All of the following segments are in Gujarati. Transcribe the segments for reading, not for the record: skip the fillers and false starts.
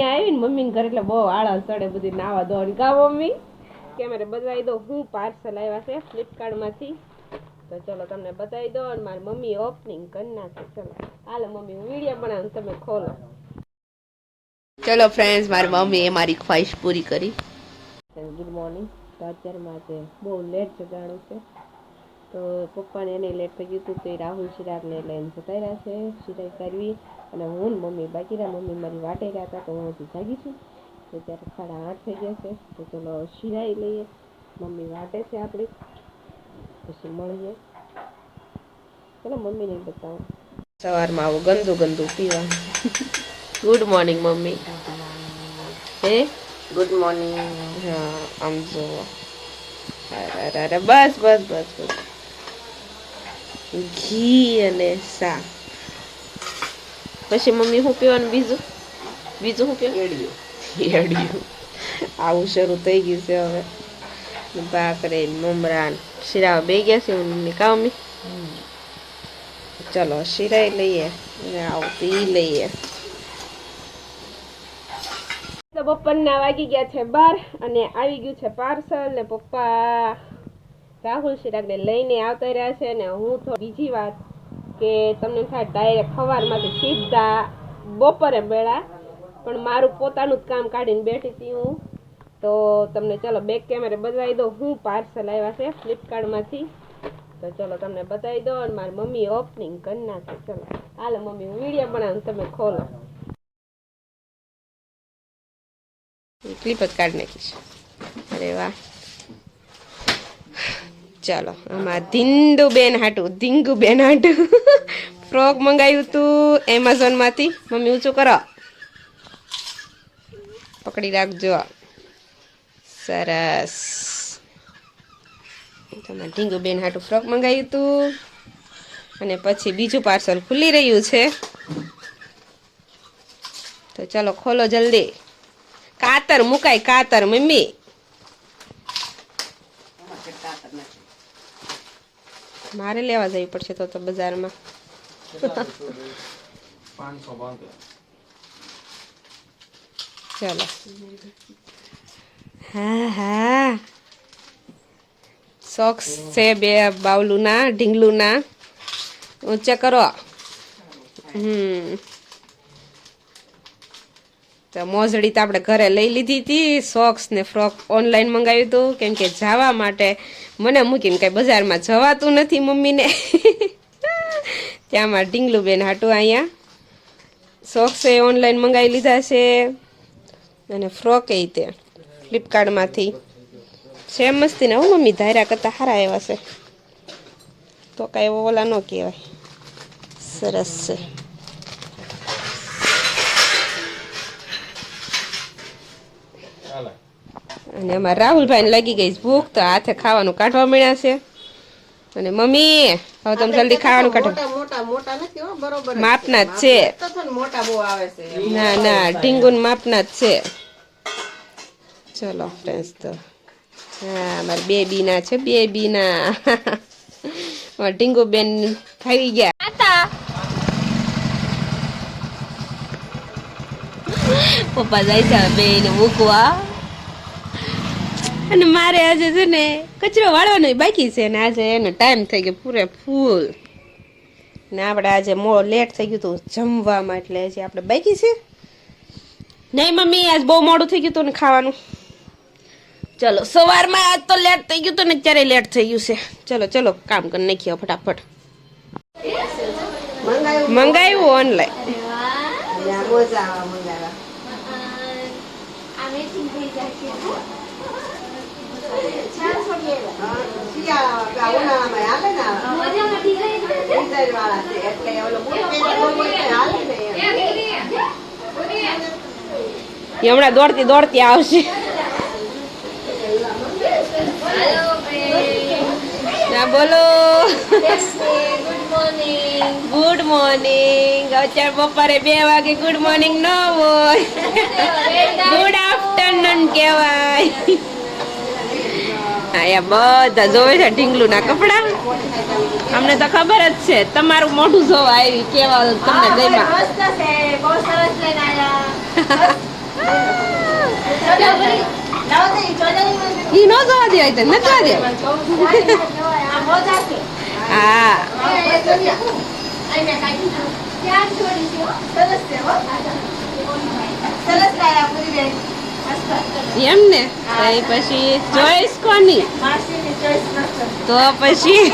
અહીંયા આવીને મમ્મીને ઘરે એટલે બહુ આળસ ચડે બધી નાવા ધોવાની. કા મમ્મી કેમેરે બતાવી દો હું પાર્સલ આવ્યા છે ફ્લિપકાર્ટમાંથી. તો ચલો તમને બતાવી દો અને મારી મમ્મી ઓપનિંગ કરી નાખે. ચલો હાલો મમ્મી હું વિડીયો બનાવું તમે ખોલો. ચલો ફ્રેન્ડ્સ, મારી મમ્મીએ મારી ખ્વાહિશ પૂરી કરી. Good morning. તો અત્યારમાં આજે બહુ લેટ જગાડું છે. તો પપ્પાને એને લેટ થઈ ગયું હતું તો એ રાહુલ ચિરાગને લઈને જતા રહ્યા છે સિલાઈ કરવી. અને હું ને મમ્મી બાકી રહ્યા. મમ્મી મારી વાટે રહ્યા હતા તો હું હજી જાગી છું. તો ત્યારે 8:30 થઈ ગયા છે. તો ચલો સિલાઈ લઈએ. મમ્મી વાટે છે આપણી, પછી મળીએ. ચલો મમ્મીને બતાવો. સવારમાં આવું ગંદુ ગંદુ પીવાનું. Good morning mummy. હે ગુડ મોર્નિંગ. હા આમ જુઓ. અરે બસ બસ બસ બસ. ઘી અને સા. પછી મમ્મી શું પીવાનું બીજું? બીજું શું પીવાનું? એડિયું. આવું શરૂ થઈ ગયું છે હવે. ભાખરી મમરા શીરા બે ગયા છે મમ્મી. કા મમ્મી? ચલો શીરાઈ લઈએ અને આવું પી લઈએ. તો બપોરના વાગી ગયા છે 12 અને આવી ગયું છે પાર્સલ. ને પપ્પા રાહુલ ચિરાગને લઈને આવતા રહ્યા છે. ને હું તો બીજી વાત કે તમને થાય ડાયરેક્ટ સવારમાંથી સીધા બપોરે મેળા, પણ મારું પોતાનું જ કામ કાઢીને બેઠી હતી હું. તો તમને ચલો બેક કેમેરે બતાવી દો હું પાર્સલ આવ્યા છે ફ્લિપકાર્ટમાંથી. તો ચલો તમને બતાવી દો અને મારી મમ્મી ઓપનિંગ કરી નાખે. ચલો હાલો મમ્મી હું વિડીયો બનાવું તમે ખોલો. ક્લિપ જ કાઢી નાખીશ. અરે વાહ. ચાલો આમાં ધીંગુબેન હાટું ફ્રોક મંગાવ્યું હતું એમેઝોનમાંથી. મમ્મી ઊંચું કરો, પકડી રાખજો. સરસ. તમારે ઢીંગુબેન હાટું ફ્રોક મંગાવ્યું હતું. અને પછી બીજું પાર્સલ ખુલી રહ્યું છે. તો ચાલો ખોલો જલ્દી. કાતર મુકાય, કાતર મમ્મી. મારે લેવા જવી પડશે તો બજારમાં. ચાલો. હા હા, સોક્સ છે 2 બાવલુના ઢીંગલુના. ઊંચા કરો. તો મોજડી તો આપણે ઘરે લઈ લીધી હતી. સોક્સ ને ફ્રોક ઓનલાઈન મંગાવ્યું હતું કેમ કે જવા માટે મને મૂકીને કઈ બજારમાં જવાતું નથી મમ્મીને. ત્યાંમાં ઢીંગલુબેન હાટું અહીંયા સોક્સ એ ઓનલાઈન મંગાવી લીધા છે અને ફ્રોક એ તે ફ્લિપકાર્ટમાંથી છે મસ્તી ના. હું મમ્મી ધાર્યા કરતા સારા એવા છે તો કાંઈ ઓલા ન કહેવાય. સરસ છે. અને અમારા રાહુલભાઈને લાગી ગઈ ભૂખ તો હાથે ખાવાનું કાઢવા મળ્યા છે. અને મમ્મી હવે તમે જલ્દી ખાવાનું કાઢો. માપના જ છે. ના ના ઢીંગુન માપના જ છે. ચલો ફ્રેન્ડ્સ. તો હા મારા બેબીના છે, બેબીના. ઢીંગુબેન ખાઈ ગયા. પપ્પા જાય છે બેને મૂકવા. અને મારે આજે છે ને કચરો વાળવાનો બાકી છે ને આજે એનો ટાઈમ થઈ ગયો પૂરે ફૂલ. ને આપણે આજે લેટ થઈ ગયું હતું જમવામાં એટલે હજી આપણે બાકી છે. નહીં મમ્મી આજ બહુ મોડું થઈ ગયું હતું ને ખાવાનું. ચલો સવારમાં આજ તો લેટ થઈ ગયું હતું ને અત્યારે લેટ થઈ ગયું છે. ચલો ચલો કામ કરી નાખીએ ફટાફટ. મંગાવ્યું ઓનલાઈન. હમણાં દોડતી દોડતી આવશે. ના બોલો. Good morning. અત્યારે બપોરે 2 વાગે ગુડ મોર્નિંગ ન હોય, ગુડ આફ્ટરનૂન કહેવાય. અહીંયા બધા જોવે છે ઢીંગલું ના કપડા. અમને તો ખબર જ છે તમારું મોઢું જોવા આવી કેવા તમને ગમ્યા. ઈ નો જવા દે તો નથી દે હા એમ ને પછી ચોઈસ કોની તો પછી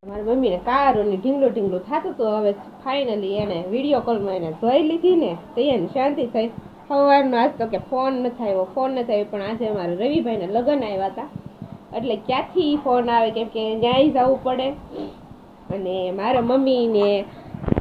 મારી મમ્મીને કારું ને ઢીંગલું ઢીંગલું થતું તો હવે ફાઇનલી એને વિડીયો કોલમાં એને જોઈ લીધી ને તો એને શાંતિ થઈ. સવારનો આજ તો કે ફોન નથી આવ્યો પણ આજે અમારે રવિભાઈને લગ્ન આવ્યા હતા એટલે ક્યાંથી ફોન આવે કેમ કે ન્યાય જવું પડે અને મારા મમ્મીને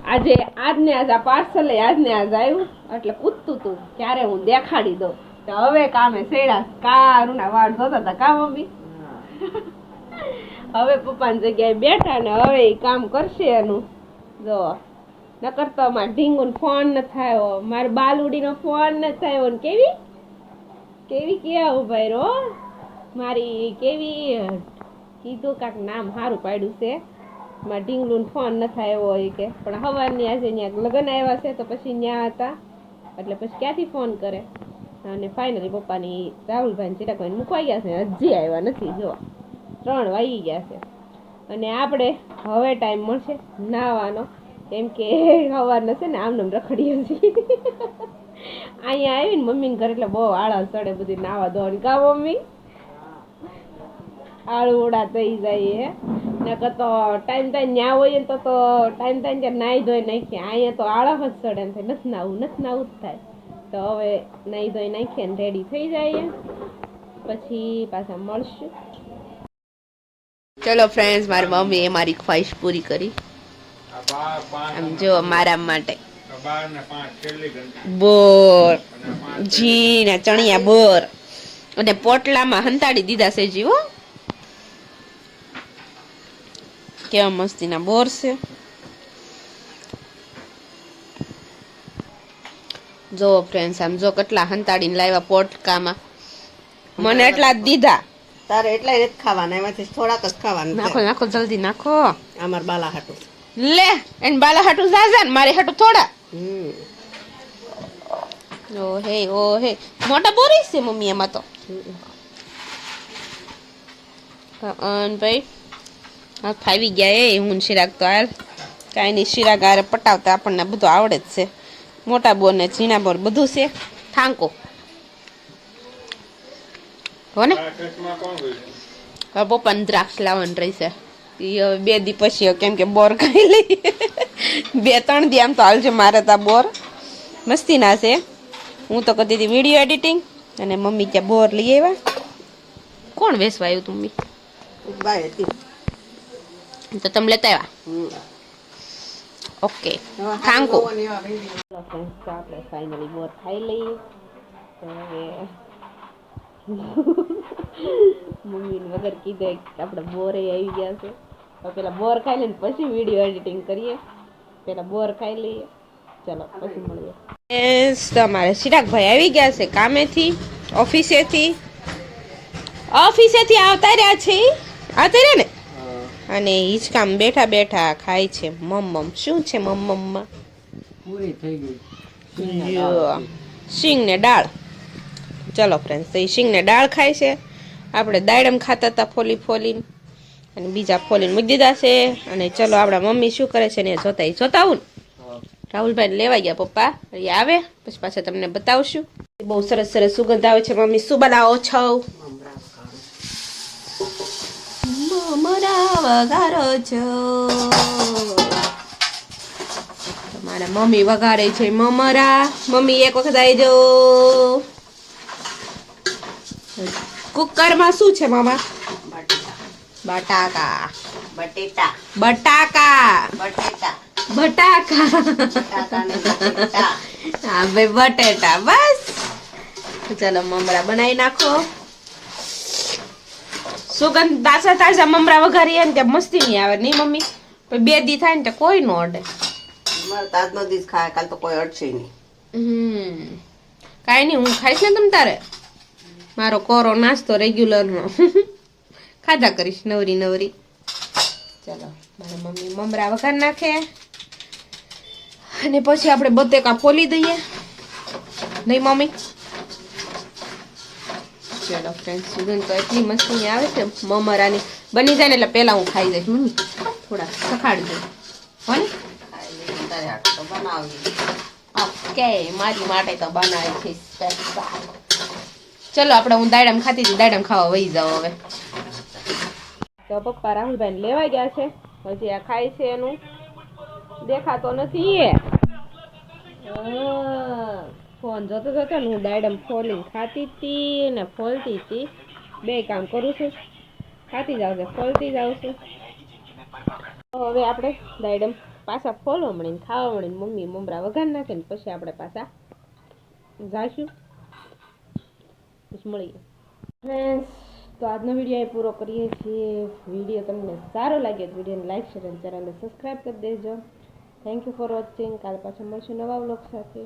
આજે આ પાર્સલ આજને આજ આવ્યું એટલે પૂછતું હતું ક્યારે હું દેખાડી દઉં તો હવે કામે સેડા કારુના વાળ જોતા હતા કા મમ્મી હવે પપ્પાની જગ્યાએ બેઠા ને હવે એ કામ કરશે એનું જો નકર તો મારે ઢીંગુન ફોન ન થયો મારે બાલુડીનો ફોન ન થયો ને કેવી કેવા ઉભા રો મારી કેવી કીધું કાંક નામ સારું પાડ્યું છે મારે ઢીંગલું ફોન ન થાય હોય કે પણ હવારની આજે ત્યાં લગ્ન આવ્યા છે તો પછી ત્યાં હતા એટલે પછી ક્યાંથી ફોન કરે અને ફાઇનલી પપ્પાની રાહુલભાઈ ચિરાગભાઈ મૂકવા ગયા છે હજી આવ્યા નથી જો 3 વાગી ગયા છે અને આપણે હવે ટાઈમ મળશે નાવાનો કેમ કે સવારના છે ને આમને રખડીએ છીએ અહીંયા આવીને મમ્મીને ઘરે એટલે બહુ આળસ ચડે બધી નાવા ધોવાની કા મમ્મી આળુડા થઈ જાય નકર તો ટાઈમ થાય ન્યા હોય ને તો ટાઈમ થાય ત્યારે નાહી ધોઈ નાખીએ અહીંયા તો આળસ જ ચડે એમ થાય નથી નાવું જ થાય તો હવે નાહી ધોઈ નાખીએ ને રેડી થઈ જાય પછી પાછા મળશું. ચલો ફ્રેન્ડ્સ મારી મમ્મીએ મારી ખ્વાહિશ પૂરી કરી આમ જો મારા માટે બોર જી ને ચણિયા બોર અને પોટલામાં હંતાડી દીધા છે જીવો કેવા મસ્તીના બોર છે જો ફ્રેન્ડ્સ આમ જો કેટલા હંતાડીને લાવ્યા પોટકામાં મને એટલા જ દીધા તારે એટલા જ ખાવાના એમાંથી થોડાક જ ખાવાના નાખો જલ્દી નાખો અમાર બાલા હાટુ લે એન બાલા હાટુ જાજા ને મારે હાટુ થોડા ઓહે મોટા બોરી છે મમ્મી એમાં તો અન ભાઈ હા ફાવી ગયા એ હું શિરાગ તો હાલ કાંઈ નહીં શિરાગ આરે પટાવતા આપણને બધું આવડે જ છે મોટા બોર ને ઝીણા બોર બધું છે થાંકો હો ને હવે પપ્પાને દ્રાક્ષ લાવવાની રહેશે એ હવે 2 દી પછી કેમ કે બોર ખાઈ લઈ 2-3 દી આમ તો હાલશે મારે તા બોર મસ્તી ના છે હું તો કરતી હતી વિડીયો એડિટિંગ અને મમ્મી ક્યાં બોર લઈ આવ્યા કોણ વેસવા આવ્યું તું મમ્મી તો તમે લેતા આવ્યા ઓકે થાંકો આપણે ફાઇનલી બોર ખાઈ લઈએ તો હવે મમ્મીને વગર કીધે આપણે બોરે આવી ગયા છે તો પેલા બોર ખાઈ લઈને પછી વિડીયો એડિટિંગ કરીએ પેલા બોર ખાઈ લઈએ ચલો પછી મળીએ તમારે ચિરાગભાઈ આવી ગયા છે કામેથી ઓફિસેથી આવતા રહ્યા છે ને અને હિંચકામ બેઠા બેઠા ખાય છે મમ્મમ શું છે મમ્મમમાં પૂરી થઈ ગઈ શીંગ ને દાળ ચલો ફ્રેન્ડ્સ તો એ શીંગ ને દાળ ખાય છે આપણે દાડમ ખાતા હતા ફોલીને અને બીજા ફોલીને મૂકી દીધા છે અને ચલો આપણા મમ્મી શું કરે છે ને જોતા આવું ને રાહુલભાઈ લેવા ગયા પપ્પા એ આવે પછી પાછા તમને બતાવશું બહુ સરસ સુગંધ આવે છે મમ્મી શું બનાવો છો મમરા વઘારો છો મારા મમ્મી વઘારે છે મમરા મમ્મી એક વખત આવી જો કુકરમાં શું છે મામા બટાકા હા ભાઈ બટેટા બસ ચાલો મમરા બનાવી નાખો સુગંધ તાજા મમરા વઘારીએ ને ત્યાં મસ્તી નહીં આવે નહીં મમ્મી 2 દી થાય ને કોઈ નો અડે તાજનો દીસ ખાય કાલ તો કોઈ અડશે નહીં કાંઈ નહીં હું ખાઈશ ને તમ તારે મારો કોરો નાસ્તો રેગ્યુલર નો ખાધા કરીશ નવરી ચાલો મારી મમ્મી મમરા વઘાર નાખે અને પછી આપણે બટેકા ફોલી દઈએ નહીં મમ્મી? ચલો ફ્રેન્ડ, સુગંધ તો એટલી મસ્તી આવે છે મમરાની. બની જાય ને એટલે પહેલા હું ખાઈ જઈશ. મમ્મી થોડા સખાડજો હો ને. તારે હાટુ તો બનાવી. ઓકે, મારી માટે તો બનાવી છે સ્પેશિયલ. ચલો આપણે, હું દાડમ ખાતી હતી, દાડમ ખાવા વહી જાવ હવે. તો પપ્પા રાહુલભાઈ લેવા ગયા છે, હજી આ ખાય છે એનું દેખાતો નથી. એ ફોન જોતો જોતો ને હું દાડમ ફોલીને ખાતી હતી ને ફોલતી હતી. બે કામ કરું છું, ખાતી જાઉં છું, ફોલતી જાઉં છું. તો હવે આપણે દાડમ પાછા ફોલવા મળીને ખાવા મળીને મમ્મી મમરા વઘાર નાખે ને પછી આપણે પાછા જાશું, પછી મળીએ. ફ્રેન્ડ્સ, તો આજનો વિડીયો પૂરો કરીએ છીએ. વિડીયો તમને સારો લાગે તો વિડીયોને લાઈક શેર અને ચેનલને સબસ્ક્રાઈબ કરી દેજો. Thank you for watching. કાલે પાછા મળશું નવા વ્લોગ સાથે.